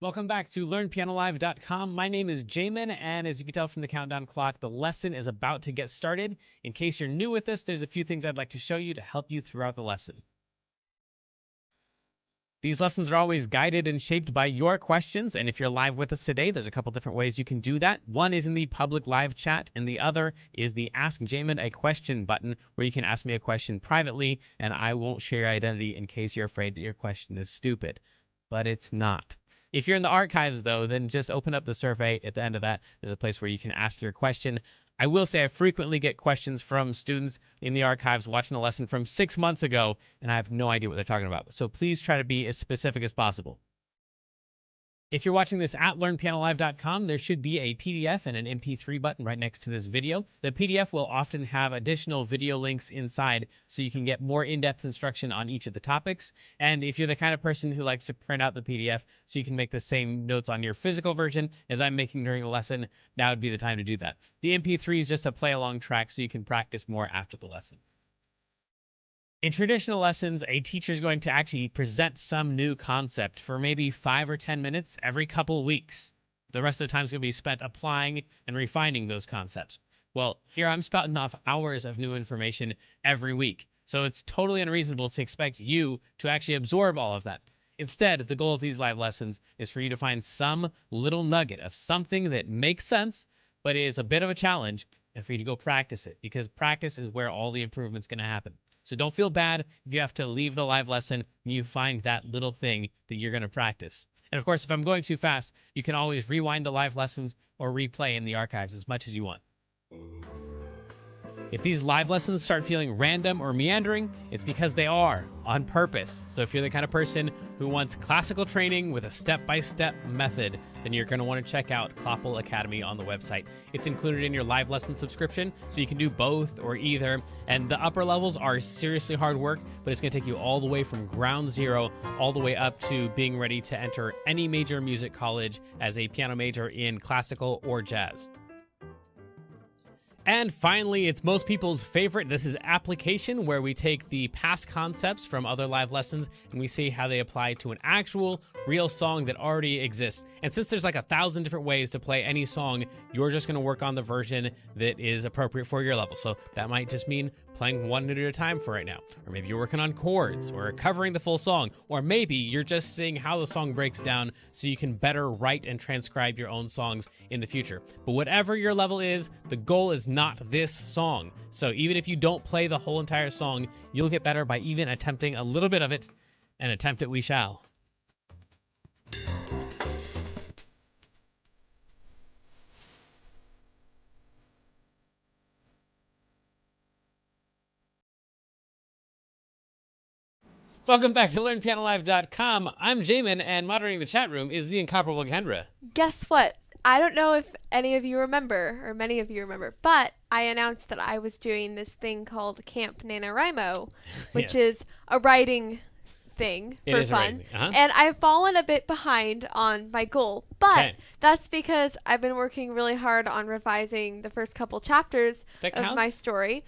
Welcome back to LearnPianoLive.com. My name is Jamin, and as you can tell from the countdown clock, the lesson is about to get started. In case you're new with us, there's a few things I'd like to show you to help you throughout the lesson. These lessons are always guided and shaped by your questions, and if you're live with us today, there's a couple different ways you can do that. One is in the public live chat, and the other is the Ask Jamin a Question button, where you can ask me a question privately, and I won't share your identity in case you're afraid that your question is stupid. But it's not. If you're in the archives, though, then just open up the survey. At the end of that, there's a place where you can ask your question. I will say I frequently get questions from students in the archives watching a lesson from 6 months ago, and I have no idea what they're talking about. So please try to be as specific as possible. If you're watching this at LearnPianoLive.com, there should be a PDF and an MP3 button right next to this video. The PDF will often have additional video links inside so you can get more in-depth instruction on each of the topics. And if you're the kind of person who likes to print out the PDF so you can make the same notes on your physical version as I'm making during the lesson, now would be the time to do that. The MP3 is just a play-along track so you can practice more after the lesson. In traditional lessons, a teacher is going to actually present some new concept for maybe 5 or 10 minutes every couple weeks. The rest of the time is going to be spent applying and refining those concepts. Well, here I'm spouting off hours of new information every week, so it's totally unreasonable to expect you to actually absorb all of that. Instead, the goal of these live lessons is for you to find some little nugget of something that makes sense, but is a bit of a challenge, and for you to go practice it, because practice is where all the improvement's going to happen. So don't feel bad if you have to leave the live lesson and you find that little thing that you're going to practice. And of course, if I'm going too fast, you can always rewind the live lessons or replay in the archives as much as you want. If these live lessons start feeling random or meandering, it's because they are, on purpose. So if you're the kind of person who wants classical training with a step-by-step method, then you're going to want to check out Kloppel Academy on the website. It's included in your live lesson subscription, so you can do both or either. And the upper levels are seriously hard work, but it's going to take you all the way from ground zero, all the way up to being ready to enter any major music college as a piano major in classical or jazz. And finally, it's most people's favorite. This is application, where we take the past concepts from other live lessons and we see how they apply to an actual, real song that already exists. And since there's like 1,000 different ways to play any song, you're just going to work on the version that is appropriate for your level. So that might just mean playing one note at a time for right now. Or maybe you're working on chords or covering the full song. Or maybe you're just seeing how the song breaks down so you can better write and transcribe your own songs in the future. But whatever your level is, the goal is not this song. So even if you don't play the whole entire song, you'll get better by even attempting a little bit of it, and attempt it we shall. Welcome back to LearnPianoLive.com. I'm Jamin, and moderating the chat room is the incomparable Kendra. Guess what? I don't know if any of you remember, or many of you remember, but I announced that I was doing this thing called Camp NaNoWriMo, which Yes. is a writing thing It for is a fun. writing thing, uh-huh. And I've fallen a bit behind on my goal, but Okay. that's because I've been working really hard on revising the first couple chapters That of my counts? story.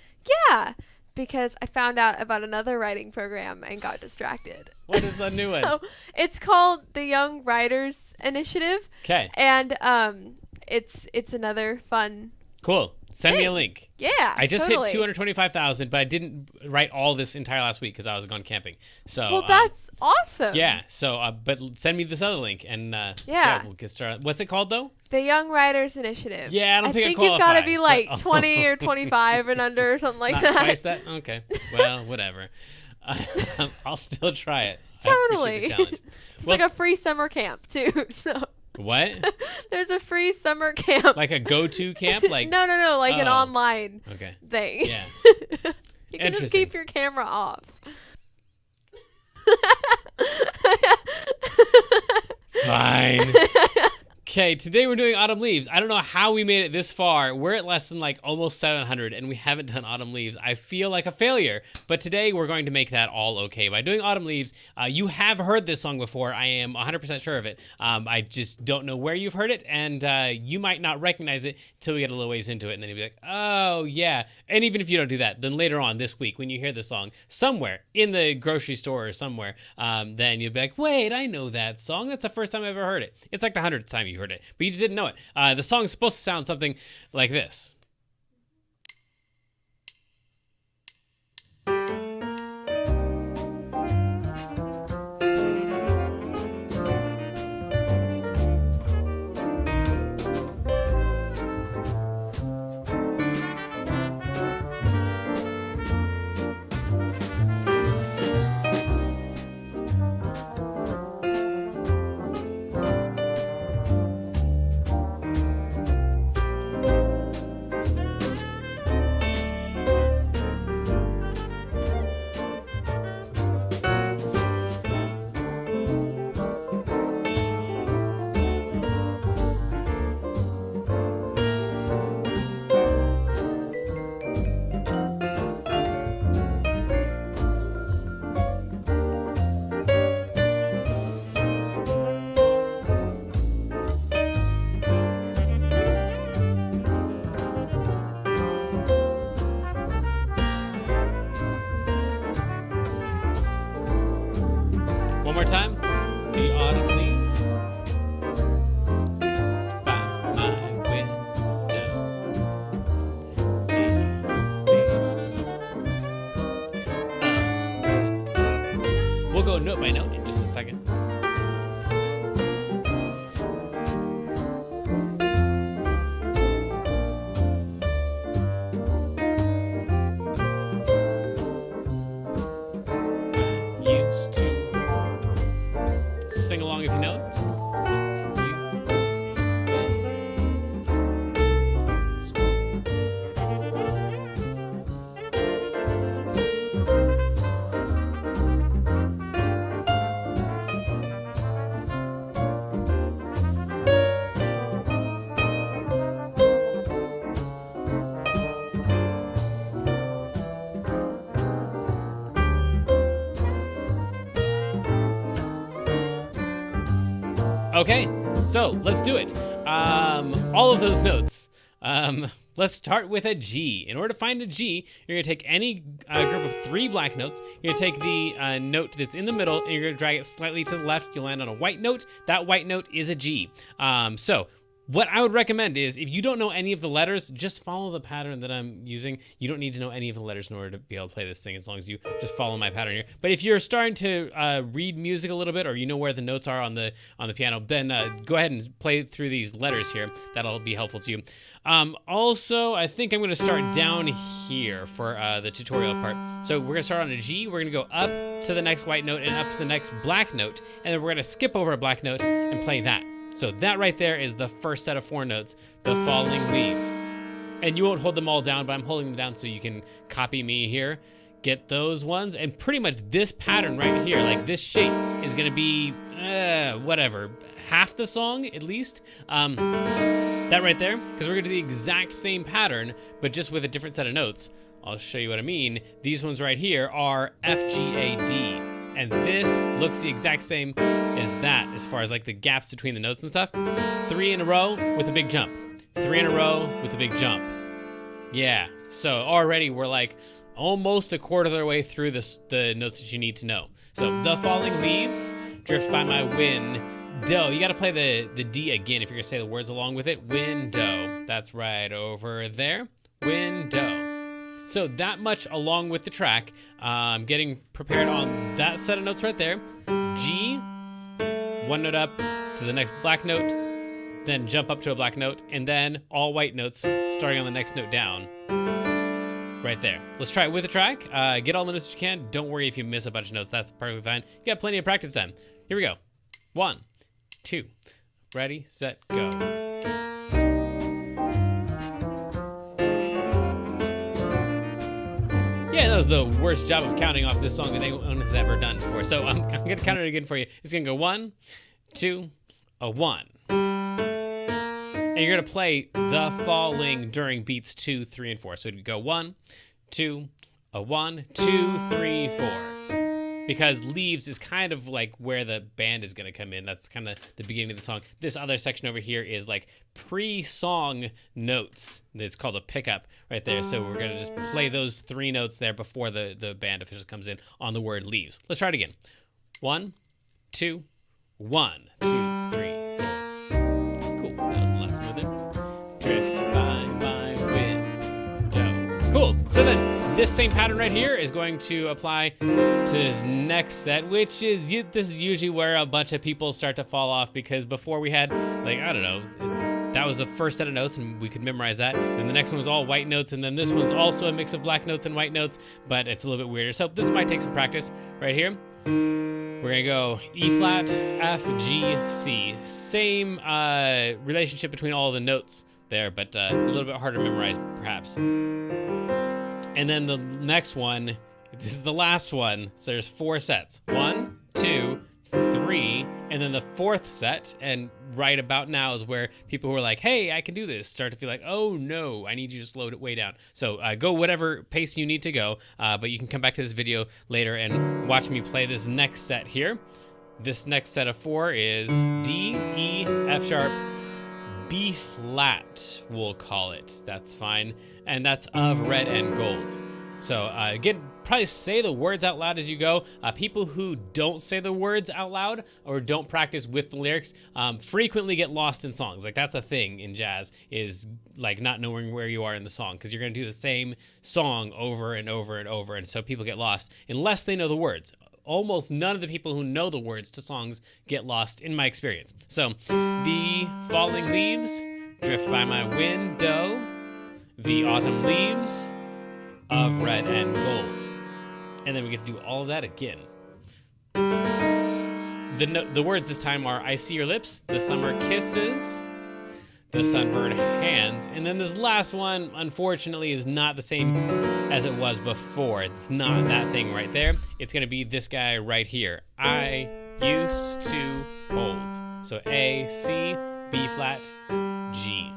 Yeah, because I found out about another writing program and got distracted. What is the new one? So, it's called the Young Writers Initiative. Okay. And it's another fun. Cool. Send me a thing. link. Yeah. I just totally. hit 225,000, but I didn't write all this entire last week because I was gone camping. So Well, that's awesome. yeah. So but send me this other link and Yeah. we'll get started. What's it called though? The Young Writers Initiative. Yeah, I don't think I you've got to qualify, be but- like 20 or 25 and under or something like Not that. twice that? Okay. Well, whatever. I'll still try it. I Totally. appreciate the challenge. It's Well, like a free summer camp too. So what? there's a free summer camp. Like a go-to camp? Like no, like an Oh. online Okay. thing. Yeah. You can just Interesting. keep your camera off. Fine. Okay, today we're doing Autumn Leaves. I don't know how we made it this far. We're at less than like almost 700 and we haven't done Autumn Leaves. I feel like a failure, but today we're going to make that all okay. By doing Autumn Leaves, you have heard this song before. I am 100% sure of it. I just don't know where you've heard it, and you might not recognize it until we get a little ways into it, and then you'll be like, oh yeah. And even if you don't do that, then later on this week when you hear the song somewhere in the grocery store or somewhere, then you'll be like, wait, I know that song. That's the first time I've ever heard it. It's like the 100th time you heard it, but you just didn't know it. The song's supposed to sound something like this. One more time. The autumn leaves by my window. The leaves of We'll go note by note in just a second. Sing along if you know it. Since you Okay, so let's do it. All of those notes. Let's start with a G. In order to find a G, you're gonna take any group of 3 black notes. You're gonna take the note that's in the middle and you're gonna drag it slightly to the left. You'll land on a white note. That white note is a G. So what I would recommend is if you don't know any of the letters, just follow the pattern that I'm using. You don't need to know any of the letters in order to be able to play this thing as long as you just follow my pattern here. But if you're starting to read music a little bit, or you know where the notes are on the piano, then go ahead and play through these letters here. That'll be helpful to you. Also, I think I'm going to start down here for the tutorial part. So we're going to start on a G. We're going to go up to the next white note and up to the next black note. And then we're going to skip over a black note and play that. So that right there is the first set of 4 notes, the falling leaves. And you won't hold them all down, but I'm holding them down so you can copy me here. Get those ones, and pretty much this pattern right here, like this shape, is gonna be, whatever, half the song at least. That right there, because we're gonna do the exact same pattern, but just with a different set of notes. I'll show you what I mean. These ones right here are F, G, A, D. And this looks the exact same as that, as far as like the gaps between the notes and stuff. 3 in a row with a big jump. 3 in a row with a big jump. Yeah, so already we're like almost a quarter of the way through the notes that you need to know. So the falling leaves, drift by my window. You gotta play the D again if you're gonna say the words along with it. Window, that's right over there. Window. So that much along with the track. Getting prepared on that set of notes right there. G, 1 note up to the next black note, then jump up to a black note, and then all white notes starting on the next note down. Right there. Let's try it with the track. Get all the notes you can. Don't worry if you miss a bunch of notes. That's perfectly fine. You got plenty of practice time. Here we go. 1, 2, ready, set, go. Yeah, that was the worst job of counting off this song that anyone has ever done before. So I'm going to count it again for you. It's going to go 1, 2, a 1. And you're going to play the falling during beats 2, 3, and 4. So you go 1, 2, a 1, 2, 3, 4. Because leaves is kind of like where the band is going to come in. That's kind of the beginning of the song. This other section over here is like pre-song notes. It's called a pickup right there. So we're going to just play those 3 notes there before the band officially comes in on the word leaves. Let's try it again. 1, 2, 1, 2, 3, 4. Cool. That was a lot smoother. Drift by my window. Cool. So then this same pattern right here is going to apply to this next set, which is, this is usually where a bunch of people start to fall off, because before we had, like, I don't know, that was the first set of notes and we could memorize that. Then the next one was all white notes, and then this one's also a mix of black notes and white notes, but it's a little bit weirder. So this might take some practice right here. We're gonna go E flat, F, G, C. Same relationship between all the notes there, but a little bit harder to memorize perhaps. And then the next one, this is the last one. So there's 4 sets. 1, 2, 3, and then the 4th set. And right about now is where people who are like, hey, I can do this, start to feel like, oh no, I need you to slow it way down. So go whatever pace you need to go, but you can come back to this video later and watch me play this next set here. This next set of 4 is D, E, F sharp, B flat, we'll call it. That's fine. And that's of red and gold. So again, probably say the words out loud as you go. People who don't say the words out loud or don't practice with the lyrics frequently get lost in songs. Like, that's a thing in jazz, is like not knowing where you are in the song, because you're going to do the same song over and over and over. And so people get lost unless they know the words. Almost none of the people who know the words to songs get lost in my experience. So the falling leaves drift by my window, the autumn leaves of red and gold. And then we get to do all of that again. The words this time are I see your lips, the summer kisses, the sunburned hands. And then this last one, unfortunately, is not the same as it was before. It's not that thing right there. It's gonna be this guy right here. I used to hold. So A, C, B flat, G.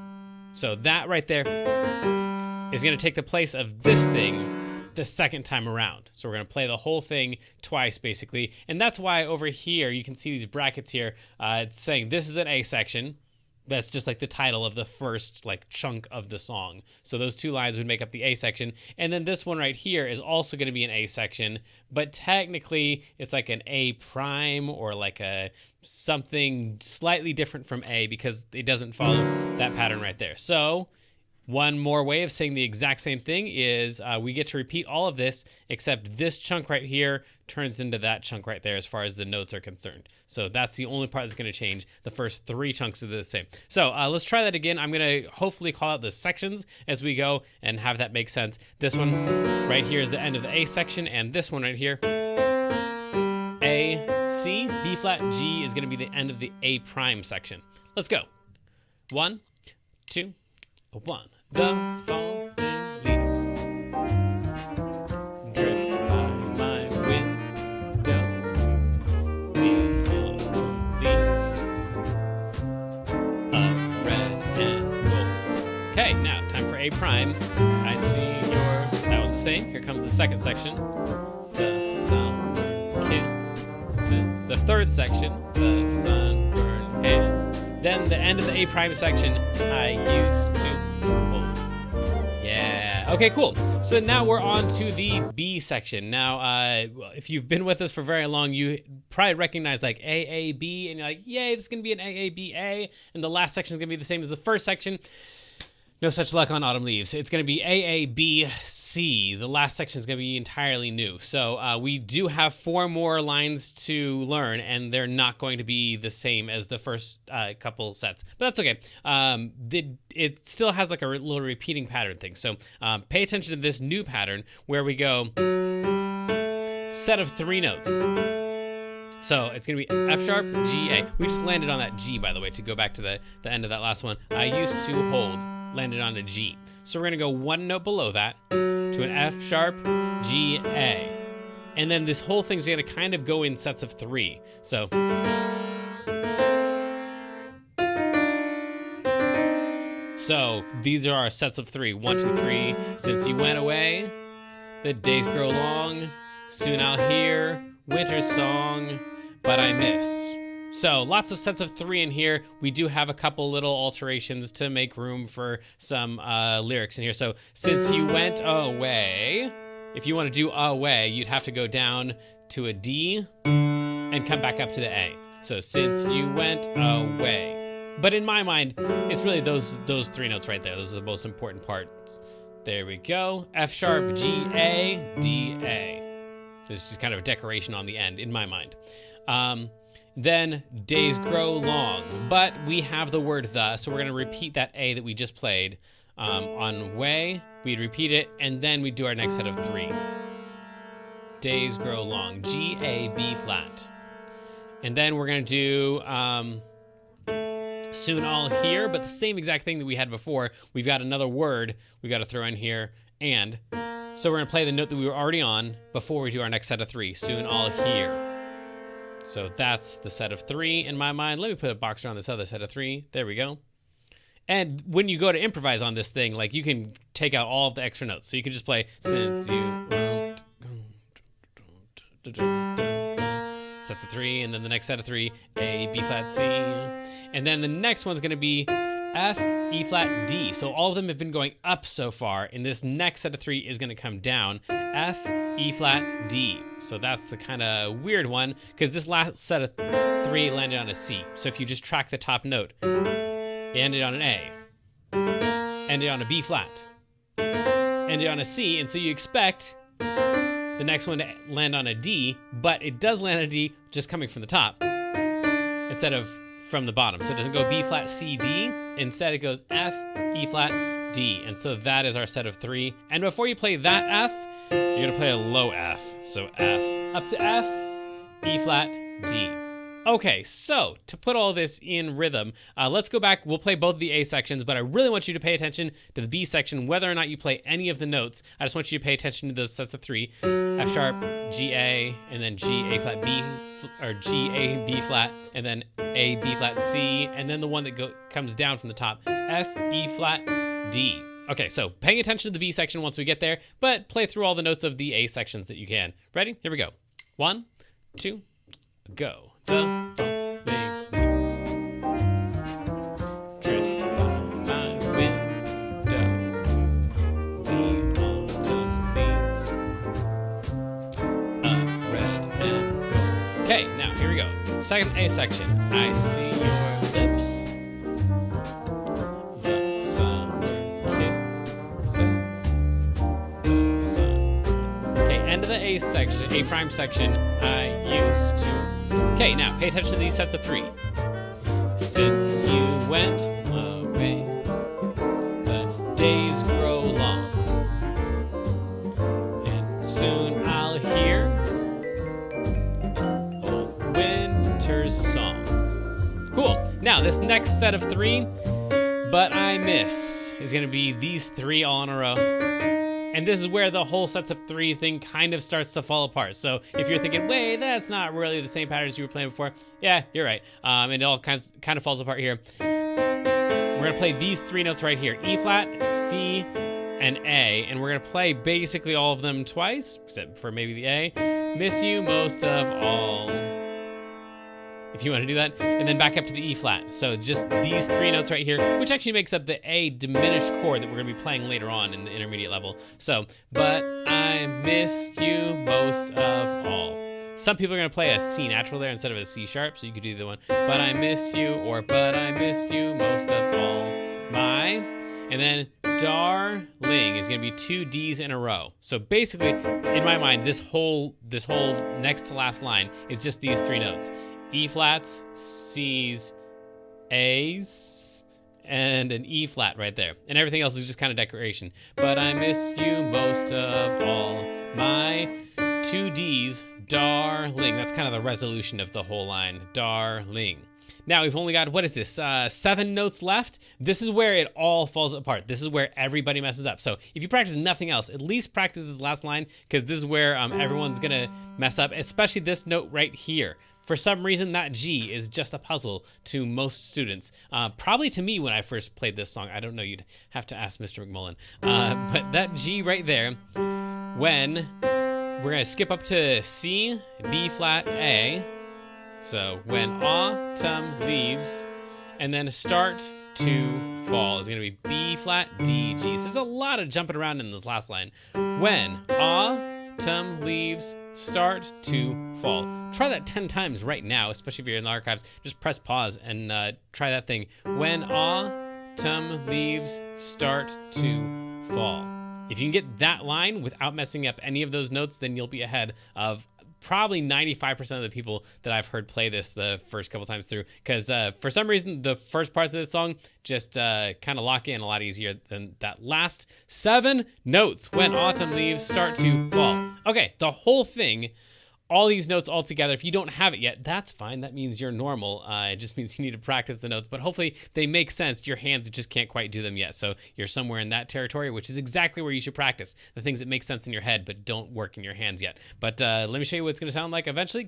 So that right there is gonna take the place of this thing the second time around. So we're gonna play the whole thing twice, basically. And that's why over here, you can see these brackets here. It's saying this is an A section. That's just like the title of the first like chunk of the song. So those 2 lines would make up the A section. And then this one right here is also going to be an A section, but technically it's like an A prime or like a something slightly different from A, because it doesn't follow that pattern right there. So one more way of saying the exact same thing is we get to repeat all of this, except this chunk right here turns into that chunk right there as far as the notes are concerned. So that's the only part that's going to change. The first 3 chunks are the same. So let's try that again. I'm going to hopefully call out the sections as we go and have that make sense. This one right here is the end of the A section, and this one right here, A, C, B flat, G is going to be the end of the A prime section. Let's go. 1, 2, 1. The falling leaves drift by my window, the autumn leaves of red and gold. Okay, now time for A prime. I see your, that was the same. Here comes the second section. The summer kisses. The third section, the sunburned hands. Then the end of the A prime section, I used to hold. Yeah, okay, cool. So now we're on to the B section. Now, if you've been with us for very long, you probably recognize like A, B, and you're like, yay, this is gonna be an A, B, A, and the last section is gonna be the same as the first section. No such luck on Autumn Leaves. It's going to be A, B, C. The last section is going to be entirely new. So we do have 4 more lines to learn, and they're not going to be the same as the first couple sets. But that's okay. It still has like a little repeating pattern thing. So pay attention to this new pattern where we go set of 3 notes. So it's going to be F sharp, G, A. We just landed on that G, by the way, to go back to the end of that last one. I used to hold. Landed on a G. So we're gonna go 1 note below that to an F sharp, G, A. And then this whole thing's gonna kind of go in sets of 3. So So these are our sets of 3. 1, 2, 3. Since you went away, the days grow long. Soon I'll hear winter's song, but I miss. So lots of sets of 3 in here. We do have a couple little alterations to make room for some lyrics in here. So since you went away, if you want to do away, you'd have to go down to a D and come back up to the A. So since you went away. But in my mind, it's really those 3 notes right there. Those are the most important parts. There we go. F sharp, G, A, D, A. This is just kind of a decoration on the end in my mind. Then days grow long, but we have the word the, so we're going to repeat that A that we just played. On way, we'd repeat it, and then we'd do our next set of 3. Days grow long, G, A, B flat. And then we're going to do soon I'll hear, but the same exact thing that we had before. We've got another word we've got to throw in here, and. So we're going to play the note that we were already on before we do our next set of 3. Soon I'll hear. So that's the set of 3 in my mind. Let me put a box around this other set of 3. There we go. And when you go to improvise on this thing, like you can take out all of the extra notes. So you can just play since you won't. Sets of 3, and then the next set of 3, A, B flat, C. And then the next one's going to be F, E flat, D. So all of them have been going up so far, and this next set of 3 is going to come down. F, E flat, D. So that's the kind of weird one, because this last set of 3 landed on a C. So if you just track the top note, it ended on an A, ended on a B flat, ended on a C, and so you expect the next one to land on a D, but it does land on a D just coming from the top instead of from the bottom. So it doesn't go B flat, C, D. Instead it goes F, E flat, D. And so that is our set of 3. And before you play that F, you're gonna play a low F. So F up to F, E flat, D. Okay, so to put all this in rhythm, let's go back. We'll play both of the A sections, but I really want you to pay attention to the B section, whether or not you play any of the notes. I just want you to pay attention to those sets of 3. F sharp, G, A, and then G, A flat, B, or G, A, B flat, and then A, B flat, C, and then the one that comes down from the top, F, E flat, D. Okay, so paying attention to the B section once we get there, but play through all the notes of the A sections that you can. Ready? Here we go. 1, 2, go. The falling leaves drift by my window. The autumn leaves of red and gold. Okay, now here we go. Second A section. I see your lips. The summer kisses. The sun. Okay, end of the A section, A prime section. I used to. Okay, now pay attention to these sets of 3. Since you went away, the days grow long, and soon I'll hear old winter's song. Cool. Now this next set of 3, but I miss, is going to be these 3 all in a row. And this is where the whole sets of 3 thing kind of starts to fall apart. So if you're thinking, wait, that's not really the same patterns you were playing before. Yeah, you're right. And it all kind of falls apart here. We're going to play these 3 notes right here. E flat, C, and A. And we're going to play basically all of them twice, except for maybe the A. Miss you most of all. If you want to do that, and then back up to the E flat. So just these 3 notes right here, which actually makes up the A diminished chord that we're going to be playing later on in the intermediate level. So, but I missed you most of all. Some people are going to play a C natural there instead of a C sharp, so you could do the one, but I miss you, or but I missed you most of all. My, and then darling is going to be 2 D's in a row. So basically, in my mind, this whole next to last line is just these 3 notes. E flats, C's, A's, and an E flat right there. And everything else is just kind of decoration. But I missed you most of all. My 2 D's, darling. That's kind of the resolution of the whole line. Darling. Now we've only got, what is this, 7 notes left. This is where it all falls apart. This is where everybody messes up. So if you practice nothing else, at least practice this last line, because this is where everyone's gonna mess up, especially this note right here. For some reason, that G is just a puzzle to most students. Probably to me when I first played this song. I don't know, you'd have to ask Mr. McMullen. But that G right there, when we're gonna skip up to C, B flat, A. So when autumn leaves, and then start to fall is gonna be B flat, D, G. So there's a lot of jumping around in this last line. When autumn leaves, start to fall. Try that 10 times right now, especially if you're in the archives. Just press pause and try that thing. When autumn leaves, start to fall. If you can get that line without messing up any of those notes, then you'll be ahead of probably 95% of the people that I've heard play this the first couple times through. Because for some reason, the first parts of this song just kind of lock in a lot easier than that last 7 notes. When autumn leaves, start to fall. Okay, the whole thing, all these notes all together. If you don't have it yet, that's fine. That means you're normal. It just means you need to practice the notes, but hopefully they make sense. Your hands just can't quite do them yet. So you're somewhere in that territory, which is exactly where you should practice. The things that make sense in your head, but don't work in your hands yet. But let me show you what it's going to sound like eventually.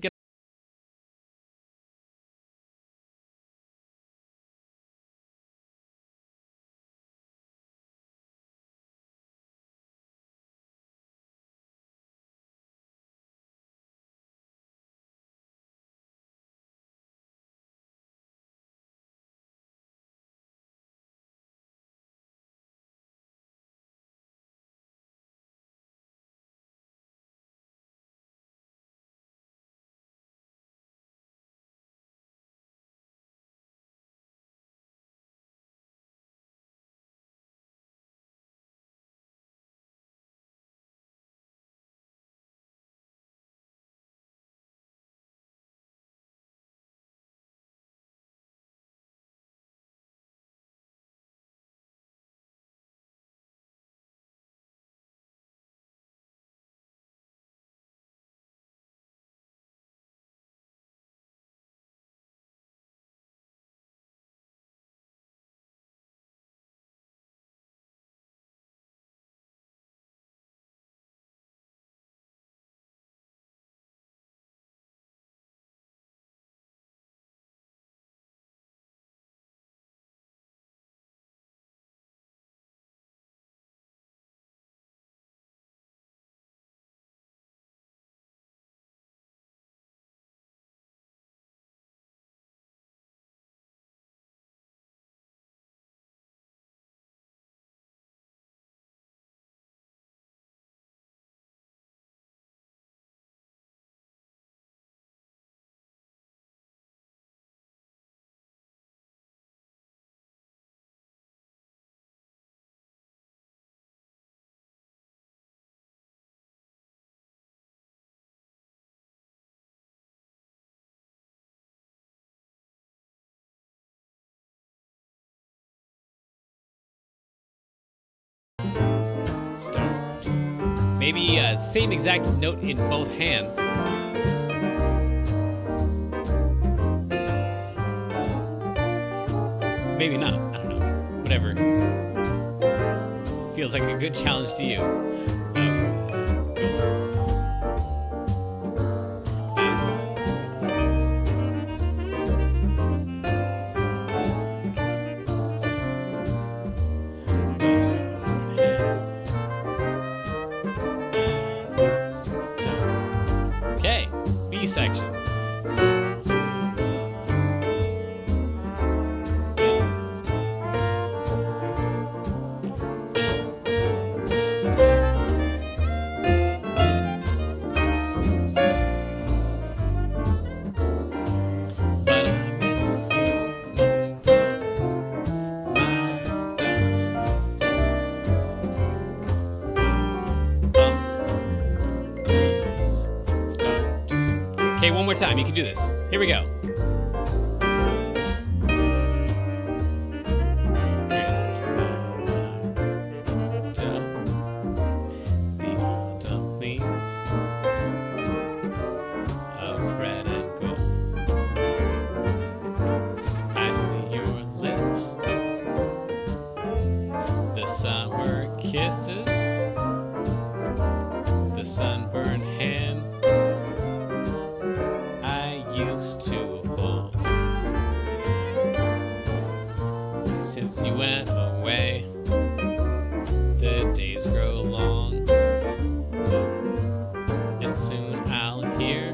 Start. Maybe same exact note in both hands. Maybe not. I don't know. Whatever. Feels like a good challenge to you. Okay, B section. Okay, one more time. You can do this. Here we go. The autumn leaves of red and gold. since you went away. The days grow long, and soon I'll hear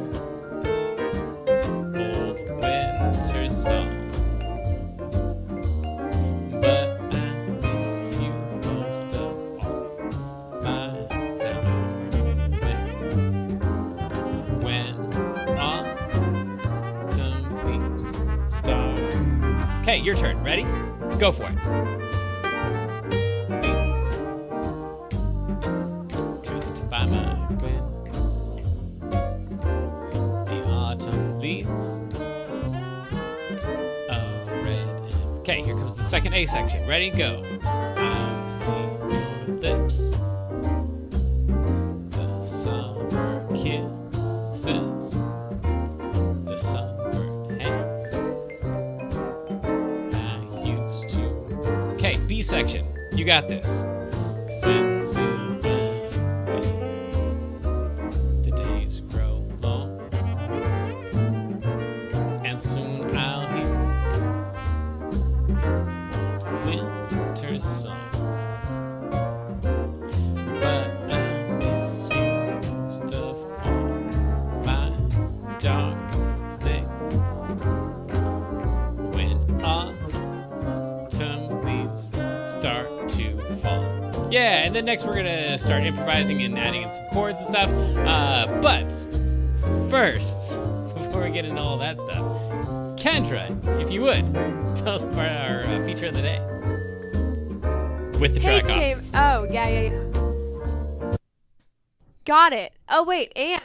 old winter song. But I miss you most of all, my darling, when autumn leaves start. Okay, your turn. Ready? Go for it. By my wind, the autumn leaves of red. Okay, here comes the second A section. Ready? Go. I see your lips, the summer kisses, the sunburned hands I used to. Okay, B section. You got this. Since you soon I'll hear winter's song. But I miss you most of all, my darling, when autumn leaves start to fall. Yeah, and then next we're gonna start improvising and adding in some chords and stuff. But first, before we get into all that stuff, Kendra, if you would, tell us about our feature of the day. With the track off. Oh, yeah. Got it. Oh, wait, and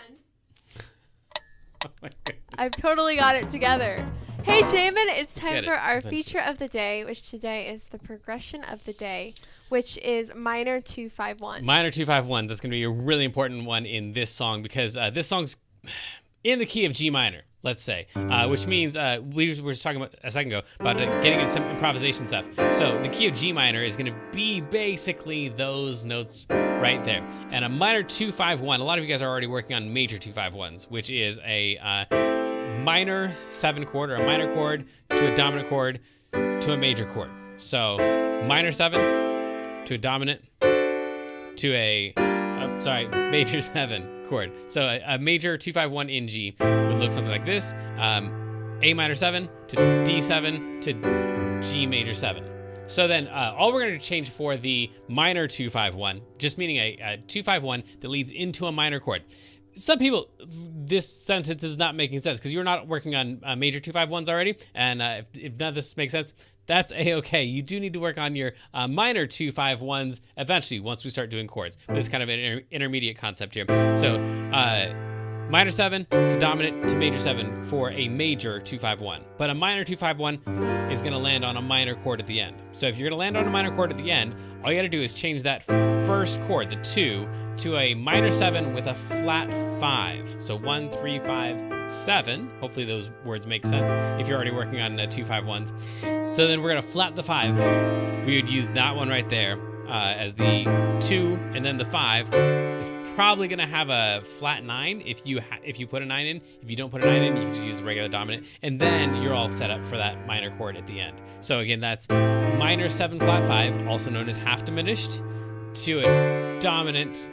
Oh my goodness. I've totally got it together. Hey, Jamin, it's time Get for it. our Eventually. feature of the day, which today is the progression of the day, which is minor 2-5-1. Minor 2-5-1. That's going to be a really important one in this song because this song's in the key of G minor, let's say, which means we were just talking about a second ago about getting into some improvisation stuff. So the key of G minor is going to be basically those notes right there. And a minor 2-5-1, a lot of you guys are already working on major 2-5-1s, which is a minor 7 chord or a minor chord to a dominant chord to a major chord. So minor 7 to a dominant to a major 7 chord. So a major 2-5-1 in G would look something like this. A minor 7 to D7 to G major 7. So then all we're going to change for the minor 2-5-1, just meaning a 2-5-1 that leads into a minor chord. Some people, this sentence is not making sense because you're not working on major 2-5-1s already. And if none of this makes sense, that's a-okay. You do need to work on your minor 2-5-1s eventually once we start doing chords. But it's kind of an intermediate concept here. So minor 7 to dominant to major 7 for a major 2-5-1. But a minor 2-5-1 is going to land on a minor chord at the end. So if you're going to land on a minor chord at the end, all you got to do is change that first chord, the 2, to a minor 7 with a flat 5. So 1, 3, 5, 7. Hopefully those words make sense if you're already working on 2-5-1s. So then we're going to flat the 5. We would use that one right there as the 2, and then the 5 is probably going to have a flat 9 if you put a 9 in. If you don't put a 9 in, you can just use the regular dominant, and then you're all set up for that minor chord at the end. So again, that's minor 7 flat 5, also known as half diminished, to a dominant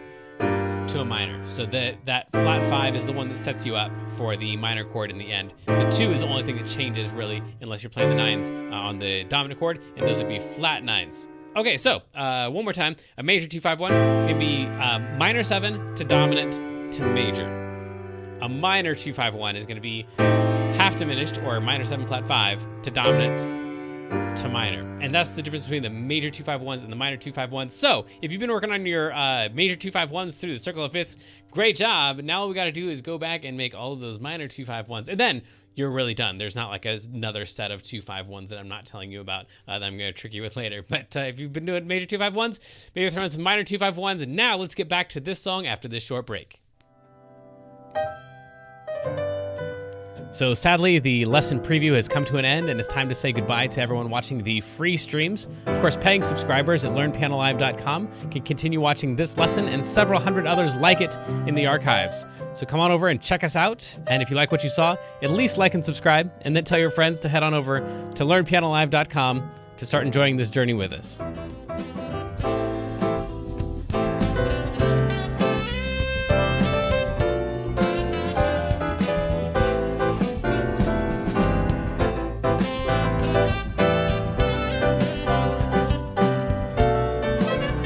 to a minor. So that flat 5 is the one that sets you up for the minor chord in the end. The 2 is the only thing that changes really unless you're playing the 9s on the dominant chord, and those would be flat 9s. Okay, so one more time. A major 2-5-1 is going to be minor 7 to dominant to major. A minor 2-5-1 is going to be half diminished or minor 7 flat 5 to dominant to minor. And that's the difference between the major 2-5-1s and the minor 2-5-1s. So if you've been working on your major 2-5-1s through the circle of fifths, great job. Now all we got to do is go back and make all of those minor 2-5-1s. And then you're really done. There's not like another set of 2-5-1s that I'm not telling you about that I'm going to trick you with later. But if you've been doing major 2-5-1s, maybe throw in some minor 2-5-1s. And now let's get back to this song after this short break. So sadly, the lesson preview has come to an end, and it's time to say goodbye to everyone watching the free streams. Of course, paying subscribers at learnpianolive.com can continue watching this lesson and several hundred others like it in the archives. So come on over and check us out, and if you like what you saw, at least like and subscribe, and then tell your friends to head on over to learnpianolive.com to start enjoying this journey with us.